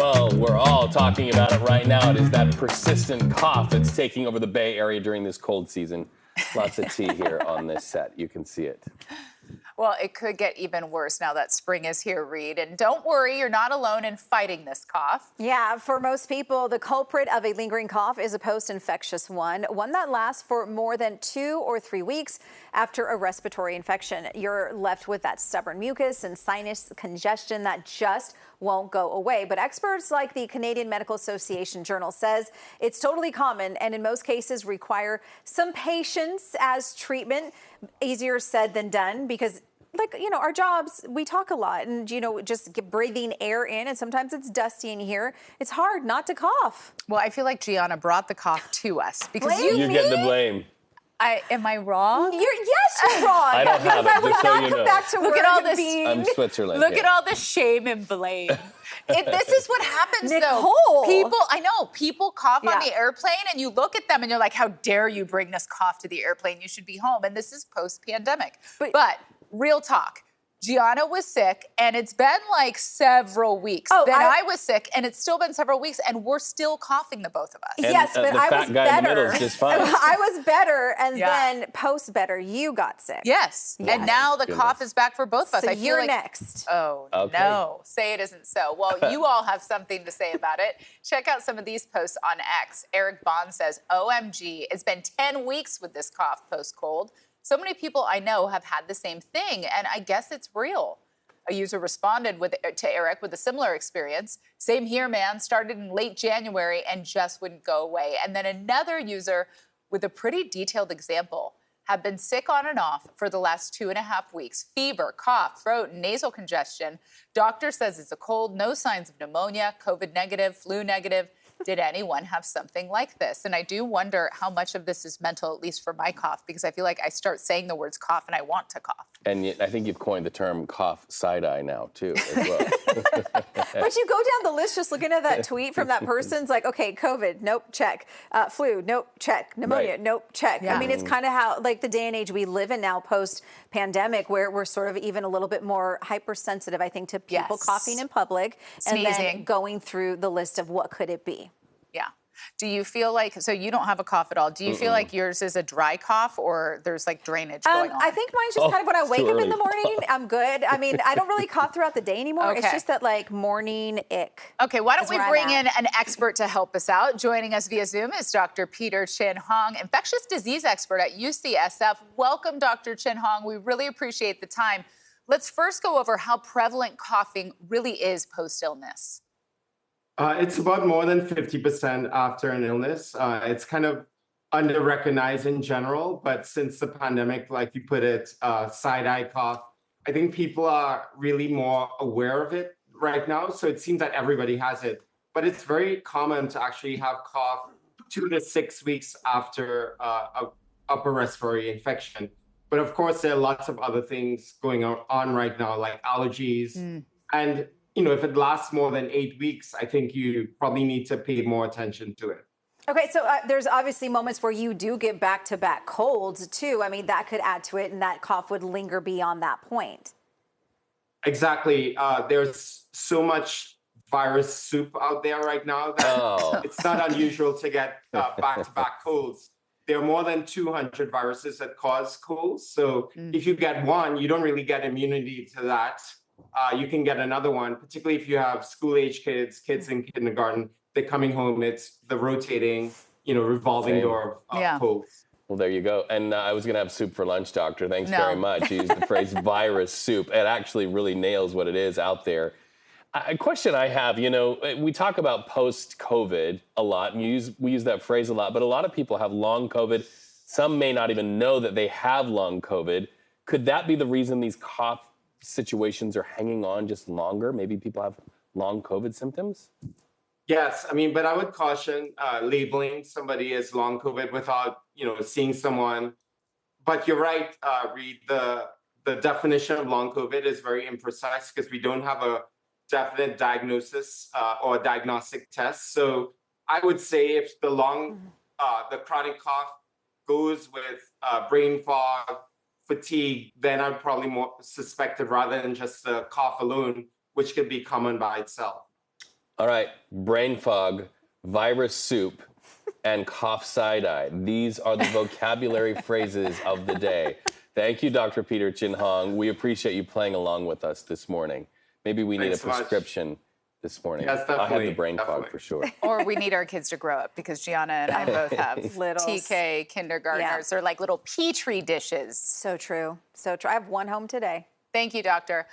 Well, we're all talking about it right now. It is that persistent cough that's taking over the Bay Area during this cold season. Lots of tea here on this set. You can see it. Well, it could get even worse now that spring is here, Reed. And don't worry, you're not alone in fighting this cough. Yeah, for most people, the culprit of a lingering cough is a post-infectious one that lasts for more than 2 or 3 weeks after a respiratory infection. You're left with that stubborn mucus and sinus congestion that just won't go away. But experts like the Canadian Medical Association Journal says it's totally common and in most cases require some patience as treatment. Easier said than done because our jobs, we talk a lot and, just breathing air in and sometimes it's dusty in here. It's hard not to cough. Well, I feel like Gianna brought the cough to us because you get the blame. Am I wrong? Yes, you're wrong. I don't have it, I would just so not you come know. back to Look work at all this. I'm Switzerland. Look at all the shame and blame. This is what happens, Nicole. though. People cough on the airplane, and you look at them, and you're like, "How dare you bring this cough to the airplane? You should be home." And this is post-pandemic. But real talk. Gianna was sick, and it's been like several weeks. I was sick, and it's still been several weeks, and we're still coughing, the both of us. And, yes, but the I fat was guy better. in the middle is just fine. I was better, and then post-better, you got sick. Yes, and now the cough is back for both of us. So I feel you're like, next. Oh, okay. No. Say it isn't so. Well, you all have something to say about it. Check out some of these posts on X. Eric Bond says, OMG, it's been 10 weeks with this cough post-cold. So many people I know have had the same thing, and I guess it's real. A user responded to Eric with a similar experience. Same here, man. Started in late January and just wouldn't go away. And then another user with a pretty detailed example have been sick on and off for the last 2.5 weeks. Fever, cough, throat, and nasal congestion. Doctor says it's a cold, no signs of pneumonia, COVID negative, flu negative. Did anyone have something like this? And I do wonder how much of this is mental, at least for my cough, because I feel like I start saying the words cough and I want to cough. And I think you've coined the term cough side-eye now, too, as well. But you go down the list just looking at that tweet from that person's like, okay, COVID, nope, check. Flu, nope, check. Pneumonia, nope, check. Yeah. I mean, it's kind of how, the day and age we live in now post-pandemic, where we're sort of even a little bit more hypersensitive, I think, to people coughing in public. Sneezing. And then going through the list of what could it be. Yeah. Do you feel like, so you don't have a cough at all. Do you feel like yours is a dry cough or there's drainage going on? I think mine's just kind of when I wake up in the morning, I'm good. I mean, I don't really cough throughout the day anymore. Okay. It's just that morning ick. Okay, why don't we bring in an expert to help us out? Joining us via Zoom is Dr. Peter Chin Hong, infectious disease expert at UCSF. Welcome, Dr. Chin Hong. We really appreciate the time. Let's first go over how prevalent coughing really is post-illness. It's about more than 50% after an illness. It's kind of under-recognized in general, but since the pandemic, like you put it, side-eye cough, I think people are really more aware of it right now. So it seems that everybody has it, but it's very common to actually have cough 2 to 6 weeks after a upper respiratory infection. But of course, there are lots of other things going on right now, like allergies. And if it lasts more than 8 weeks, I think you probably need to pay more attention to it. Okay, so there's obviously moments where you do get back-to-back colds, too. I mean, that could add to it, and that cough would linger beyond that point. Exactly. There's so much virus soup out there right now that it's not unusual to get back-to-back colds. There are more than 200 viruses that cause colds. So if you get one, you don't really get immunity to that. You can get another one, particularly if you have school-age kids in kindergarten. They're coming home. It's the rotating, revolving door of colds. Well, there you go. And I was going to have soup for lunch, doctor. Thanks very much. You used the phrase virus soup. It actually really nails what it is out there. A question I have, we talk about post-COVID a lot, and we use that phrase a lot, but a lot of people have long COVID. Some may not even know that they have long COVID. Could that be the reason these cough situations are hanging on just longer? Maybe people have long COVID symptoms? Yes, but I would caution labeling somebody as long COVID without, seeing someone. But you're right, Reed, the definition of long COVID is very imprecise because we don't have a definite diagnosis or a diagnostic test. So I would say if the chronic cough goes with brain fog, fatigue, then I'd probably more suspect it rather than just the cough alone, which could be common by itself. All right, brain fog, virus soup, and cough side-eye. These are the vocabulary phrases of the day. Thank you, Dr. Peter Chin Hong. We appreciate you playing along with us this morning. Maybe we need a prescription this morning. Yes, I have the definitely, brain fog definitely. for sure. Or we need our kids to grow up because Gianna and I both have Littles. TK kindergartners. They're like little petri dishes. So true. So true. I have one home today. Thank you, doctor.